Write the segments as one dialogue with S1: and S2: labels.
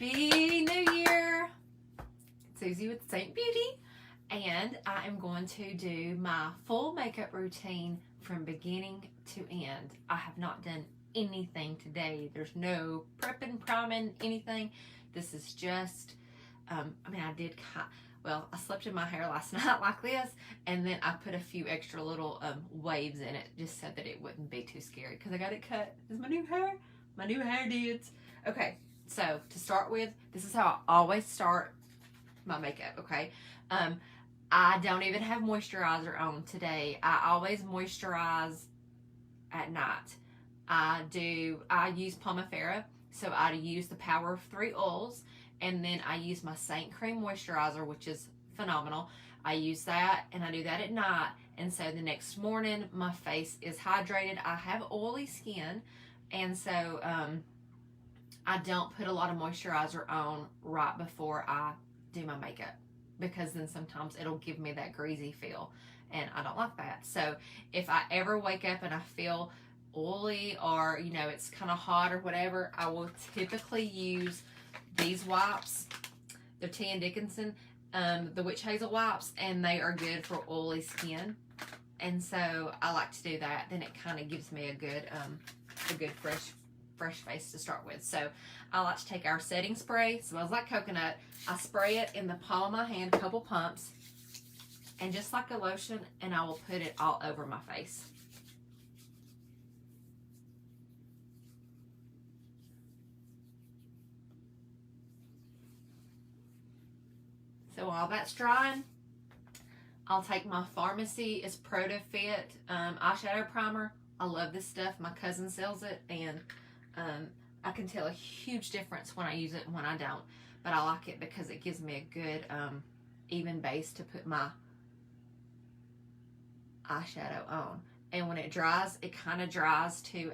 S1: Happy New Year! It's Susie with Seint Beauty, and I am going to do my full makeup routine from beginning to end. I have not done anything today. There's no prepping, priming, anything. This is just, I slept in my hair last night like this, and then I put a few extra little waves in it just so that it wouldn't be too scary because I got it cut. This is my new hair dudes. Okay. So to start with, this is how I always start my makeup, okay? I don't even have moisturizer on today. I always moisturize at night. I use Pomifera, so I use the Power of 3 oils, and then I use my Seint Cream Moisturizer, which is phenomenal. I use that, and I do that at night, and so the next morning, my face is hydrated. I have oily skin, and so, I don't put a lot of moisturizer on right before I do my makeup because then sometimes it'll give me that greasy feel and I don't like that. So if I ever wake up and I feel oily or, you know, it's kind of hot or whatever, I will typically use these wipes. They're T & Dickinson, the Witch Hazel wipes, and they are good for oily skin. And so I like to do that. Then it kind of gives me a good fresh face to start with. So I like to take our setting spray, smells like coconut. I spray it in the palm of my hand, a couple pumps, and just like a lotion, and I will put it all over my face. So while that's drying, I'll take my Pharmacy is Pro to Fit eyeshadow primer. I love this stuff. My cousin sells it, and I can tell a huge difference when I use it and when I don't. But I like it because it gives me a good even base to put my eyeshadow on. And when it dries, it kind of dries to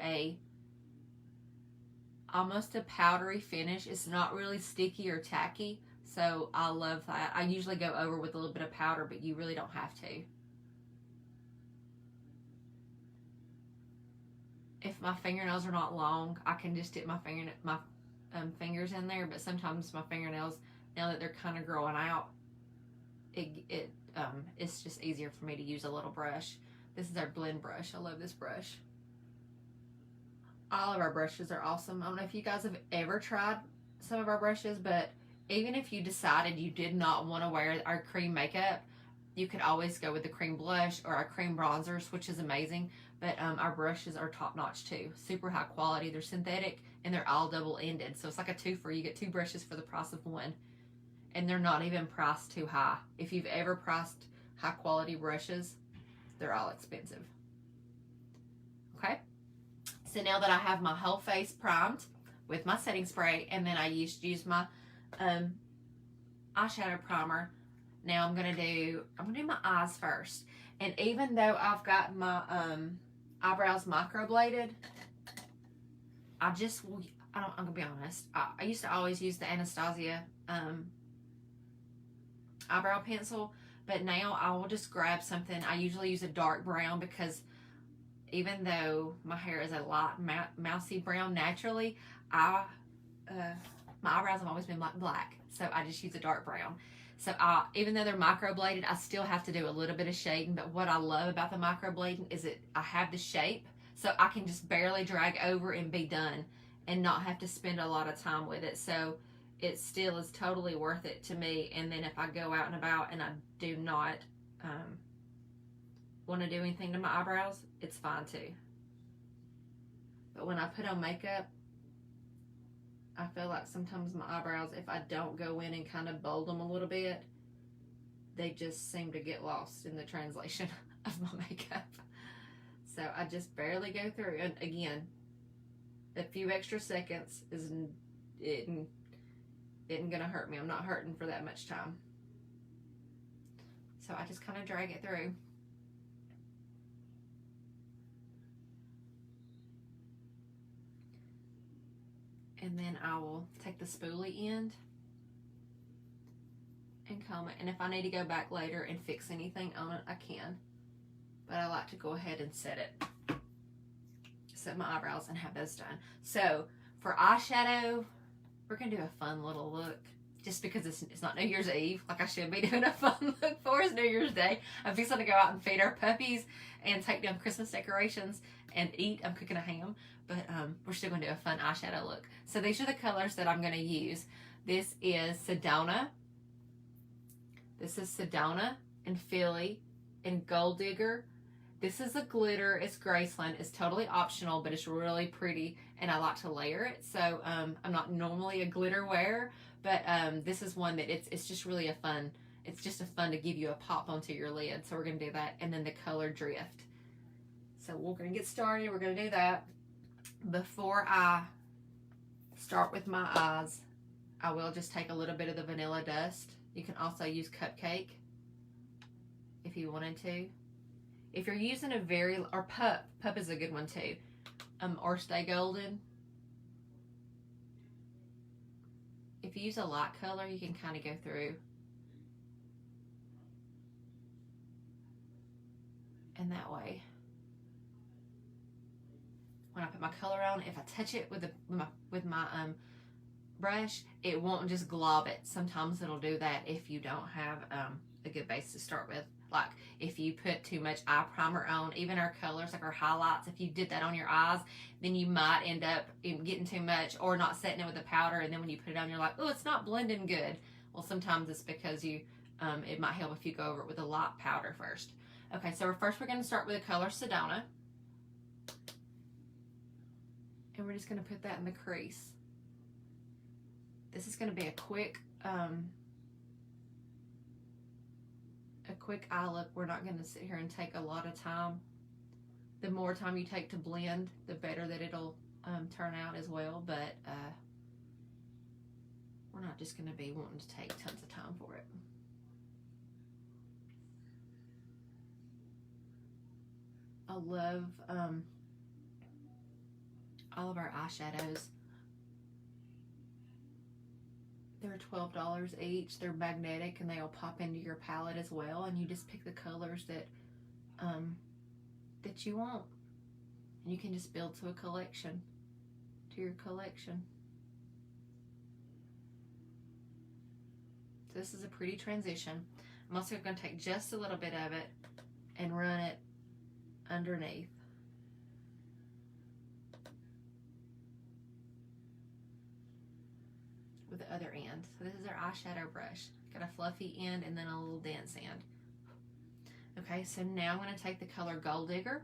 S1: almost a powdery finish. It's not really sticky or tacky. So I love that. I usually go over with a little bit of powder, but you really don't have to. If my fingernails are not long, I can just dip my fingers in there. But sometimes my fingernails, now that they're kind of growing out, it's just easier for me to use a little brush. This is our blend brush. I love this brush. All of our brushes are awesome. I don't know if you guys have ever tried some of our brushes, but even if you decided you did not want to wear our cream makeup, you could always go with the cream blush or our cream bronzers, which is amazing. But our brushes are top notch too. Super high quality. They're synthetic and they're all double ended. So it's like a twofer. You get 2 brushes for the price of 1. And they're not even priced too high. If you've ever priced high quality brushes, they're all expensive. Okay. So now that I have my whole face primed with my setting spray, and then I use my eyeshadow primer. Now I'm gonna do my eyes first. And even though I've got my eyebrows microbladed, I'm gonna be honest. I used to always use the Anastasia eyebrow pencil, but now I will just grab something. I usually use a dark brown because even though my hair is a light mousy brown naturally, my eyebrows have always been black, so I just use a dark brown. So even though they're microbladed, I still have to do a little bit of shading. But what I love about the microblading is I have the shape, so I can just barely drag over and be done and not have to spend a lot of time with it. So it still is totally worth it to me. And then if I go out and about and I do not want to do anything to my eyebrows, it's fine too. But when I put on makeup, I feel like sometimes my eyebrows, if I don't go in and kind of bold them a little bit, they just seem to get lost in the translation of my makeup. So I just barely go through. And again, a few extra seconds isn't gonna hurt me. I'm not hurting for that much time. So I just kind of drag it through. And then I will take the spoolie end and comb it. And if I need to go back later and fix anything on it, I can. But I like to go ahead and set my eyebrows and have those done. So for eyeshadow, we're going to do a fun little look. Just because it's not New Year's Eve, like I should be doing a fun look for is New Year's Day. I'm fixing to go out and feed our puppies and take down Christmas decorations and eat. I'm cooking a ham, but we're still going to do a fun eyeshadow look. So these are the colors that I'm going to use. This is Sedona. This is Sedona and Philly and Gold Digger. This is a glitter. It's Graceland. It's totally optional, but it's really pretty, and I like to layer it. So I'm not normally a glitter wearer, but this is one that it's just really a fun. It's just a fun to give you a pop onto your lid. So we're going to do that, and then the color Drift. So we're going to get started. We're going to do that. Before I start with my eyes, I will just take a little bit of the vanilla dust. You can also use Cupcake if you wanted to. If you're using a or Pup is a good one too, or Stay Golden. If you use a light color, you can kind of go through. And that way, when I put my color on, if I touch it with my brush, it won't just glob it. Sometimes it'll do that if you don't have a good base to start with. Like if you put too much eye primer on, even our colors, like our highlights, if you did that on your eyes, then you might end up getting too much or not setting it with the powder, and then when you put it on, you're like, oh, it's not blending good. Well, sometimes it's because you, it might help if you go over it with a light powder first. Okay, so first we're going to start with the color Sedona. And we're just going to put that in the crease. This is going to be a quick eye look. We're not going to sit here and take a lot of time. The more time you take to blend, the better that it'll turn out as well. But we're not just going to be wanting to take tons of time for it. I love all of our eyeshadows. They're $12 each. They're magnetic and they'll pop into your palette as well. And you just pick the colors that that you want. And you can just build to a collection, to your collection. So this is a pretty transition. I'm also going to take just a little bit of it and run it underneath. With the other end. So this is our eyeshadow brush. Got a fluffy end and then a little dense end. Okay, so now I'm going to take the color Gold Digger.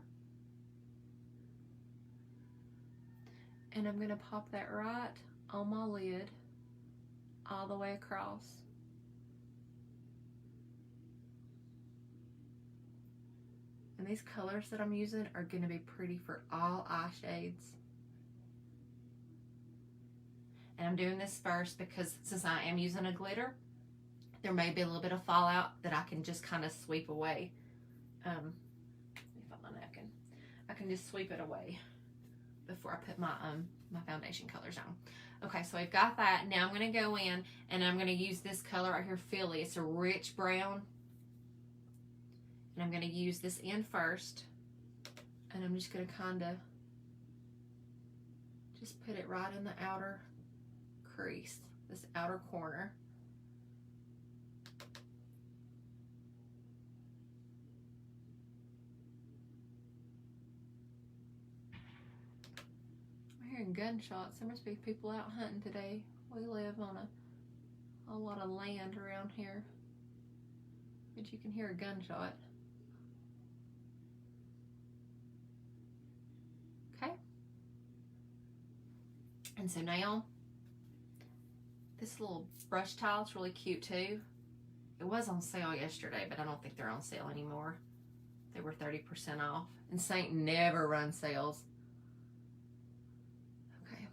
S1: And I'm going to pop that right on my lid all the way across. And these colors that I'm using are going to be pretty for all eye shades. And I'm doing this first because since I am using a glitter, there may be a little bit of fallout that I can just kind of sweep away. Let me find my napkin. I can just sweep it away before I put my my foundation colors on. Okay, so I've got that. Now I'm going to go in and I'm going to use this color right here, Philly. It's a rich brown. And I'm going to use this end first. And I'm just going to kind of just put it right in the outer crease, this outer corner. We're hearing gunshots. There must be people out hunting today. We live on a lot of land around here, but you can hear a gunshot. Okay. And so now this little brush tile is really cute too. It was on sale yesterday, but I don't think they're on sale anymore. They were 30% off. And Seint never runs sales. Okay.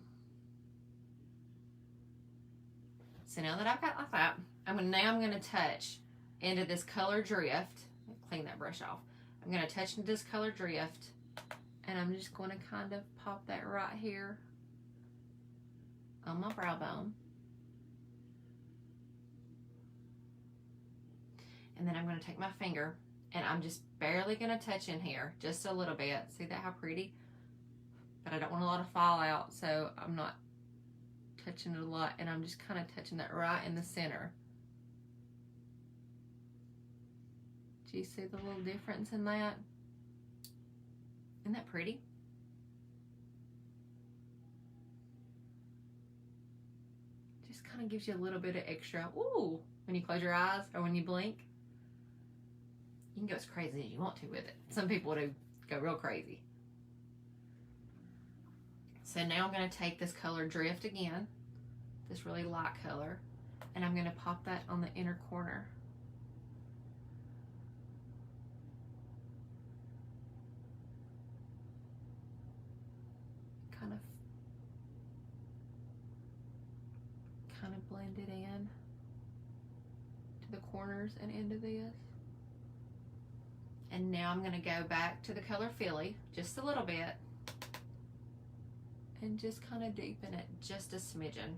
S1: So now that I've got like that, now I'm gonna touch into this color Drift. Clean that brush off. I'm gonna touch into this color Drift, and I'm just gonna kind of pop that right here on my brow bone. And then I'm going to take my finger and I'm just barely going to touch in here, just a little bit. See that how pretty? But I don't want a lot of fallout, so I'm not touching it a lot, and I'm just kind of touching that right in the center. Do you see the little difference in that? Isn't that pretty? Just kind of gives you a little bit of extra, ooh, when you close your eyes or when you blink. You can go as crazy as you want to with it. Some people do go real crazy. So now I'm going to take this color Drift again, this really light color, and I'm going to pop that on the inner corner. Kind of blend it in to the corners and end of this. And now I'm going to go back to the color Philly just a little bit and just kind of deepen it just a smidgen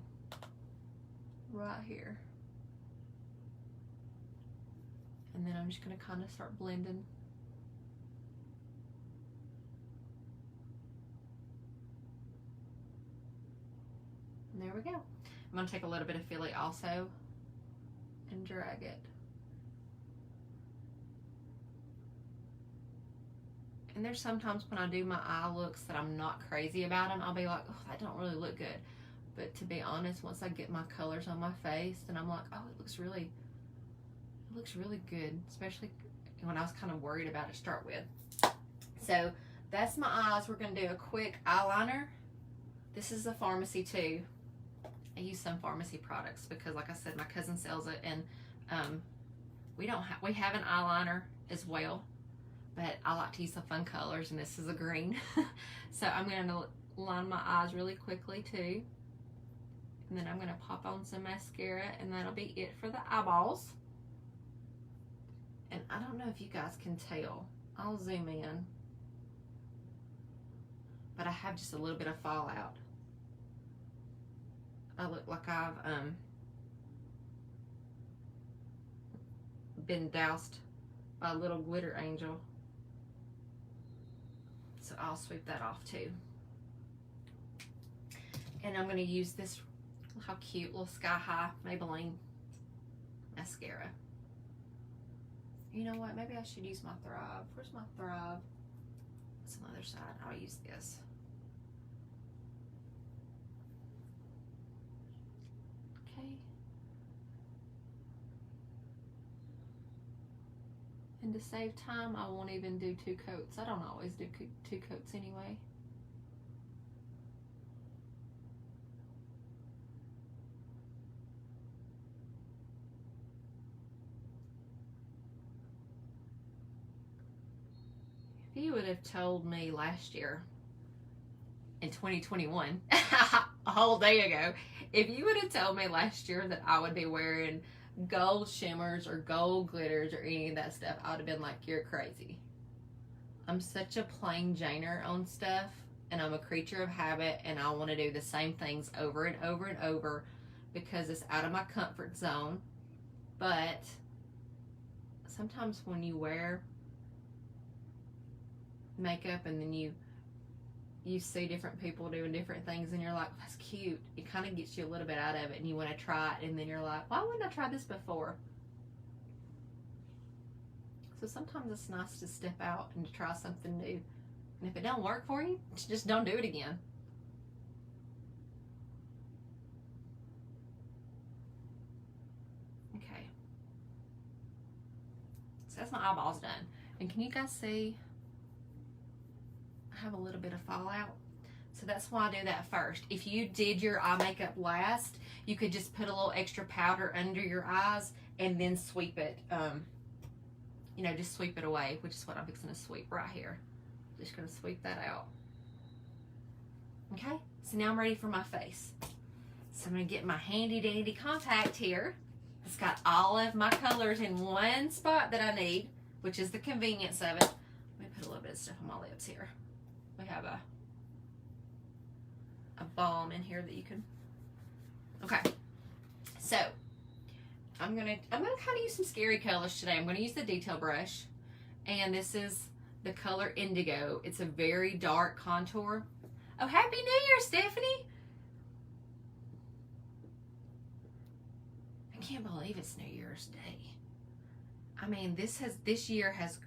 S1: right here. And then I'm just going to kind of start blending. And there we go. I'm going to take a little bit of Philly also and drag it. And there's sometimes when I do my eye looks that I'm not crazy about them. I'll be like, oh, that don't really look good. But to be honest, once I get my colors on my face, then I'm like, oh, it looks really good. Especially when I was kind of worried about it to start with. So that's my eyes. We're going to do a quick eyeliner. This is a pharmacy too. I use some pharmacy products because, like I said, my cousin sells it, and we have an eyeliner as well, but I like to use the fun colors, and this is a green. So I'm going to line my eyes really quickly too, and then I'm going to pop on some mascara, and that'll be it for the eyeballs. And I don't know if you guys can tell. I'll zoom in, but I have just a little bit of fallout. I look like I've been doused by a little glitter angel. So I'll sweep that off too. And I'm going to use this, how cute, little Sky High Maybelline Mascara. You know what? Maybe I should use my Thrive. Where's my Thrive? It's on the other side. I'll use this. And to save time, I won't even do 2 coats. I don't always do 2 coats anyway. If you would have told me last year, in 2021, a whole day ago, if you would have told me last year that I would be wearing gold shimmers or gold glitters or any of that stuff, I would have been like, you're crazy. I'm such a plain Janer on stuff, and I'm a creature of habit, and I want to do the same things over and over and over because it's out of my comfort zone. But sometimes when you wear makeup and then you see different people doing different things and you're like, that's cute, it kind of gets you a little bit out of it, and you want to try it, and then you're like, why wouldn't I try this before? So sometimes it's nice to step out and to try something new, and if it don't work for you, just don't do it again. Okay, so that's my eyeballs done. And can you guys see I have a little bit of fallout? So that's why I do that first. If you did your eye makeup last, you could just put a little extra powder under your eyes and then sweep it, you know, just sweep it away, which is what I'm fixing to sweep right here. Just gonna sweep that out. Okay, so now I'm ready for my face. So I'm gonna get my handy dandy compact here. It's got all of my colors in one spot that I need, which is the convenience of it. Let me put a little bit of stuff on my lips here. We have a balm in here that you can. Okay, so I'm gonna kind of use some scary colors today. I'm gonna use the detail brush, and this is the color Indigo. It's a very dark contour. Oh, Happy New Year, Stephanie! can't believe it's New Year's Day. I mean, this year has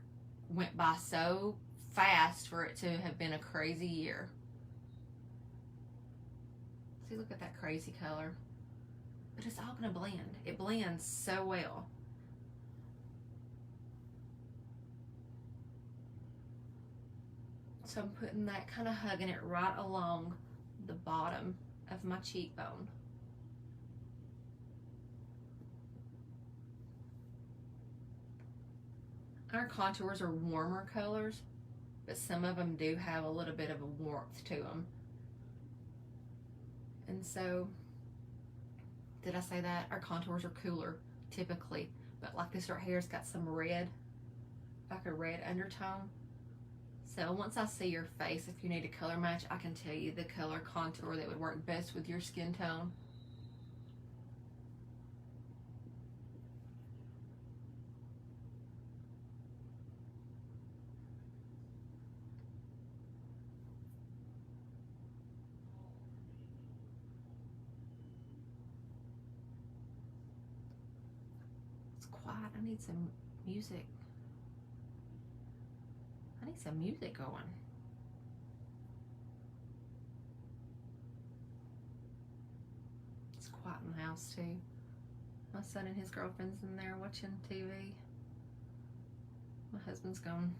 S1: went by so fast for it to have been a crazy year. See, look at that crazy color. But it's all gonna blend. It blends so well. So I'm putting that, kind of hugging it right along the bottom of my cheekbone. Our contours are warmer colors, but some of them do have a little bit of a warmth to them. And so, did I say that? Our contours are cooler, typically. But like this right here, it's got some red, like a red undertone. So once I see your face, if you need a color match, I can tell you the color contour that would work best with your skin tone. It's quiet. I need some music. I need some music going. It's quiet in the house too. My son and his girlfriend's in there watching TV. My husband's gone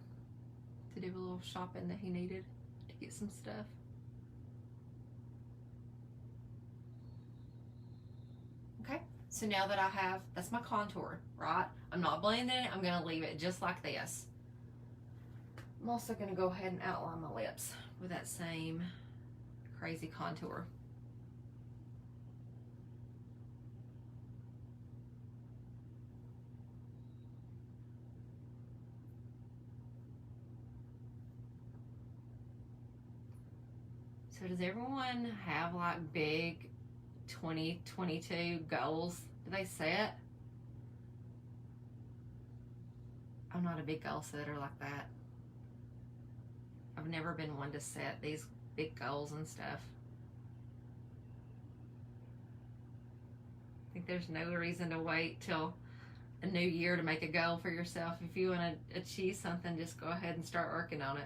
S1: to do a little shopping that he needed to get some stuff. Okay, so now that I have, that's my contour, right? I'm not blending it, I'm gonna leave it just like this. I'm also going to go ahead and outline my lips with that same crazy contour. So does everyone have like big 2022 goals? Do they set? I'm not a big goal setter like that. I've never been one to set these big goals and stuff. I think there's no reason to wait till a new year to make a goal for yourself. If you want to achieve something, just go ahead and start working on it.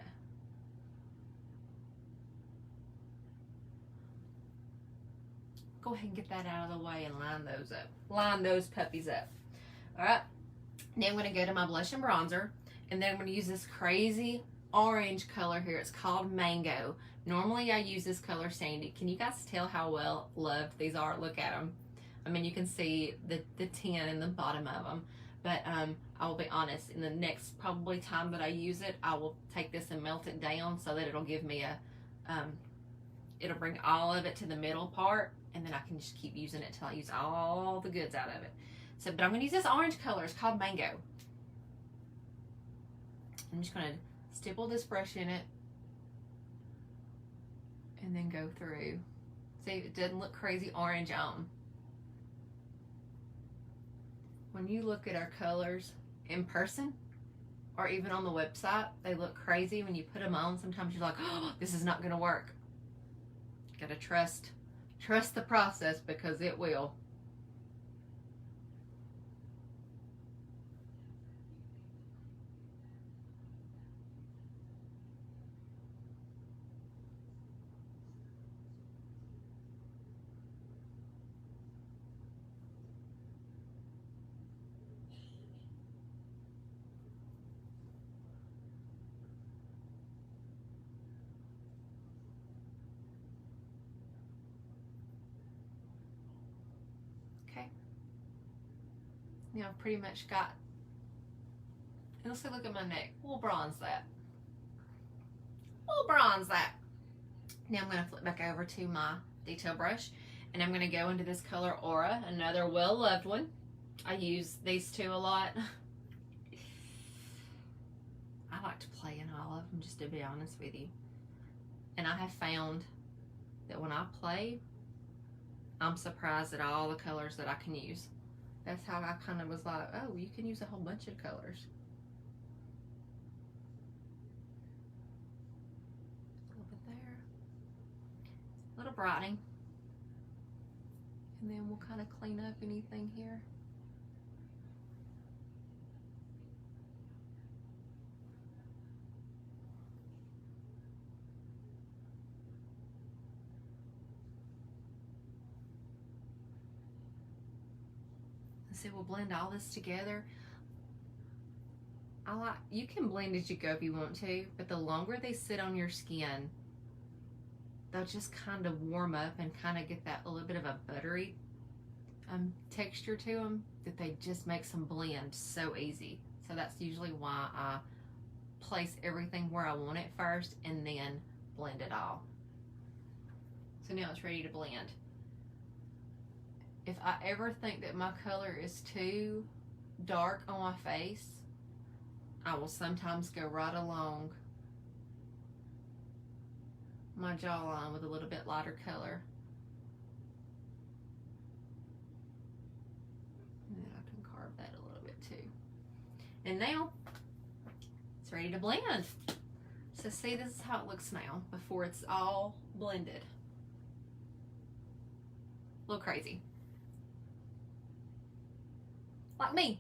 S1: Go ahead and get that out of the way and line those up. Line those puppies up. All right. Now I'm going to go to my blush and bronzer, and then I'm going to use this crazy orange color here. It's called Mango. Normally I use this color Sandy. Can you guys tell how well loved these are? Look at them. I mean, you can see the tin in the bottom of them. But I will be honest, in the next probably time that I use it, I will take this and melt it down so that it'll give me a, it'll bring all of it to the middle part, and then I can just keep using it till I use all the goods out of it. So, but I'm going to use this orange color. It's called Mango. I'm just going to stipple this brush in it and then go through. See if it doesn't look crazy orange on. When you look at our colors in person or even on the website, they look crazy. When you put them on, sometimes you're like, oh, this is not going to work. You gotta trust the process, because it will. You know, I've pretty much got, and let's look at my neck. We'll bronze that. We'll bronze that. Now I'm going to flip back over to my detail brush, and I'm going to go into this color Aura, another well-loved one. I use these two a lot. I like to play in all of them, just to be honest with you. And I have found that when I play, I'm surprised at all the colors that I can use. That's how I kind of was like, oh, you can use a whole bunch of colors. A little bit there. A little brightening. And then we'll kind of clean up anything here. So we'll blend all this together. You can blend as you go if you want to, but the longer they sit on your skin, they'll just kind of warm up and kind of get that a little bit of a buttery texture to them, that they just makes them blend so easy. So that's usually why I place everything where I want it first and then blend it all. So now it's ready to blend. If I ever think that my color is too dark on my face, I will sometimes go right along my jawline with a little bit lighter color. And then I can carve that a little bit too. And now it's ready to blend. So see, this is how it looks now before it's all blended. A little crazy. Like me.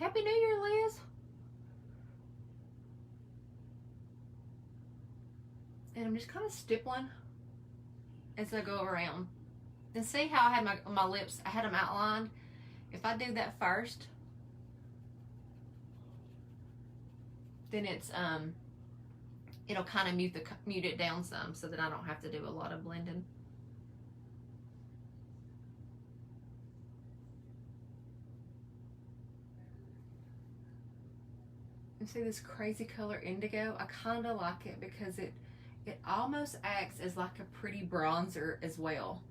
S1: Happy New Year, Liz. And I'm just kind of stippling as I go around. And see how I had my lips, I had them outlined. If I do that first, then it's it'll kind of mute it down some so that I don't have to do a lot of blending. And see this crazy color indigo? I kind of like it because it almost acts as like a pretty bronzer as well.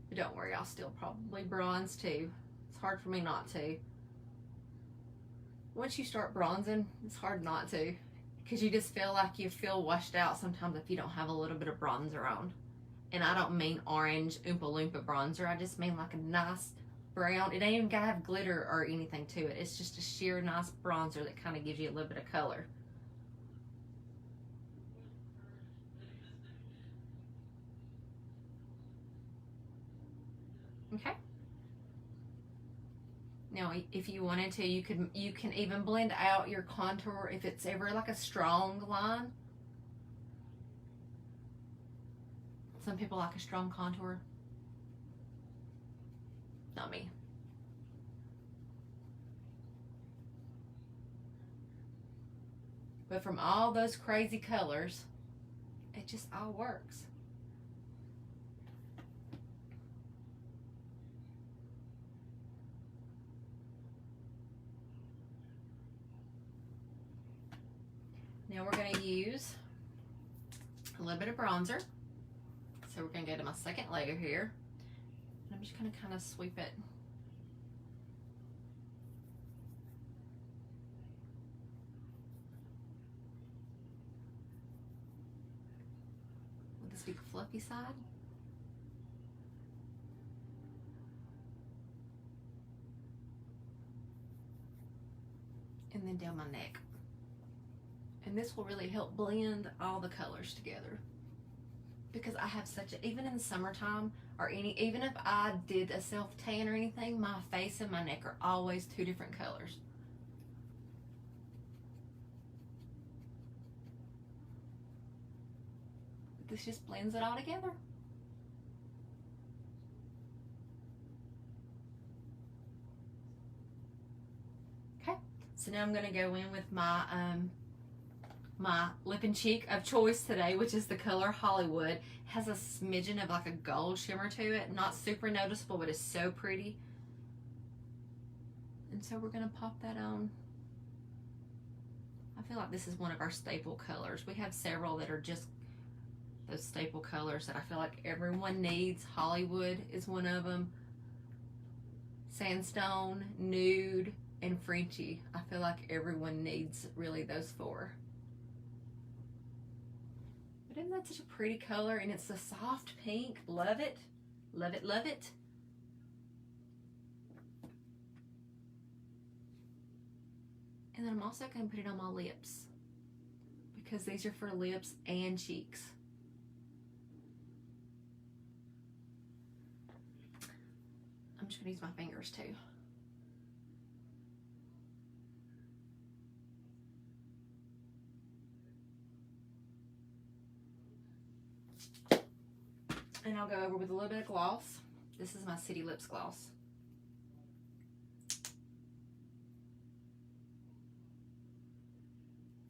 S1: But don't worry, I'll still probably bronze too. It's hard for me not to. Once you start bronzing, it's hard not to, because you just feel like you feel washed out sometimes if you don't have a little bit of bronzer on. And I don't mean orange Oompa Loompa bronzer. I just mean like a nice brown. It ain't even gotta have glitter or anything to it. It's just a sheer nice bronzer that kind of gives you a little bit of color. Okay. Now, if you wanted to, you can even blend out your contour if it's ever like a strong line. Some people like a strong contour. Not me. But from all those crazy colors, it just all works. Now we're going to use a little bit of bronzer. So we're going to go to my second layer here. And I'm just going to kind of sweep it. With this big fluffy side. And then down my neck. And this will really help blend all the colors together. Because I have such a, even in the summertime, or even if I did a self-tan or anything, my face and my neck are always two different colors. This just blends it all together. Okay, so now I'm gonna go in with my my Lip+Cheek of choice today, which is the color Hollywood. It has a smidgen of like a gold shimmer to it. Not super noticeable, but it's so pretty. And so we're gonna pop that on. I feel like this is one of our staple colors. We have several that are just those staple colors that I feel like everyone needs. Hollywood is one of them. Sandstone, Nude, and Frenchy. I feel like everyone needs really those four. But isn't that such a pretty color? And it's a soft pink. Love it. Love it, love it. And then I'm also going to put it on my lips, because these are for lips and cheeks. I'm just going to use my fingers too. And I'll go over with a little bit of gloss. This is my City Lips gloss.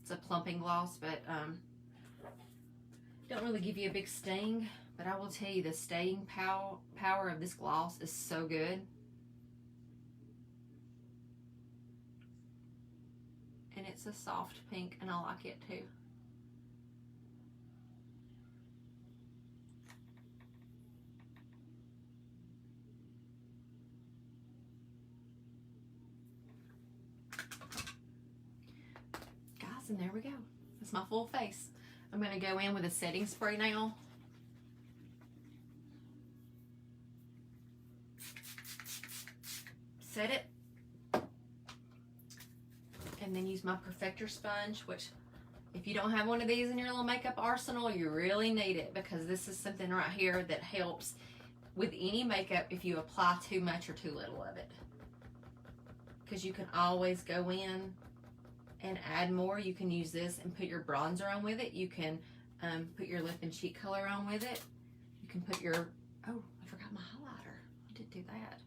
S1: It's a plumping gloss, but don't really give you a big sting. But I will tell you, the staying power of this gloss is so good. And it's a soft pink, and I like it too. Guys, and there we go. That's my full face. I'm going to go in with a setting spray now. Set it. And then use my perfector sponge, which if you don't have one of these in your little makeup arsenal, you really need it, because this is something right here that helps with any makeup if you apply too much or too little of it. Because you can always go in and add more. You can use this and put your bronzer on with it. You can put your lip and cheek color on with it. You can put your, oh, I forgot my highlighter. I did do that.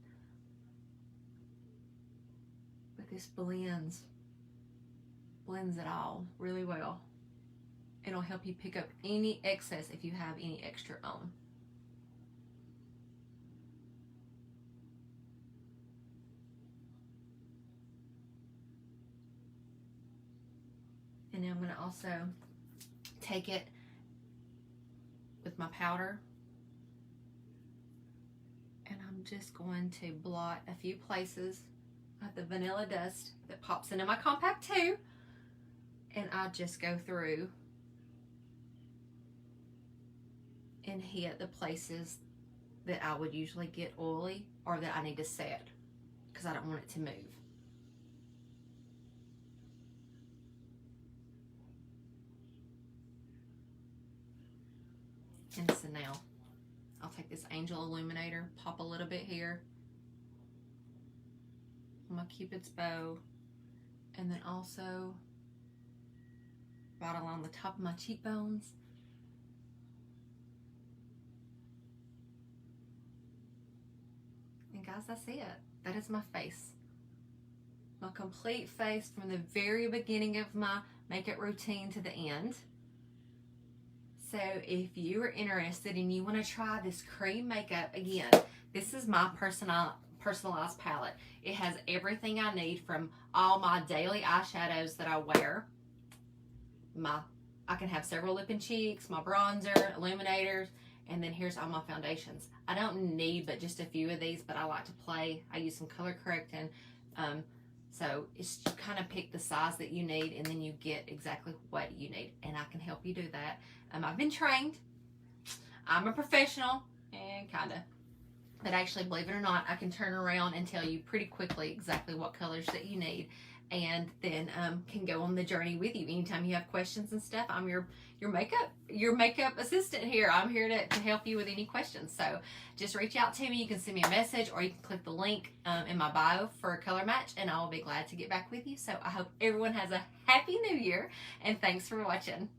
S1: But this blends it all really well. It'll help you pick up any excess if you have any extra on. And then I'm going to also take it with my powder, and I'm just going to blot a few places. I have the vanilla dust that pops into my compact too, and I just go through and hit the places that I would usually get oily or that I need to set, because I don't want it to move. And so now I'll take this Angel Illuminator, pop a little bit here on my Cupid's bow, and then also right along the top of my cheekbones. And guys, that's it. That is my face. My complete face from the very beginning of my makeup routine to the end. So if you are interested and you want to try this cream makeup, again, this is my personalized palette. It has everything I need, from all my daily eyeshadows that I wear. I can have several lip and cheeks, my bronzer, illuminators, and then here's all my foundations. I don't need but just a few of these, but I like to play. I use some color correcting. So it's kind of pick the size that you need, and then you get exactly what you need, and I can help you do that. I've been trained. I'm a professional, and kind of. But actually, believe it or not, I can turn around and tell you pretty quickly exactly what colors that you need, and then can go on the journey with you. Anytime you have questions and stuff, I'm your makeup assistant here. I'm here to help you with any questions. So just reach out to me. You can send me a message, or you can click the link in my bio for a color match, and I will be glad to get back with you. So I hope everyone has a happy new year, and thanks for watching.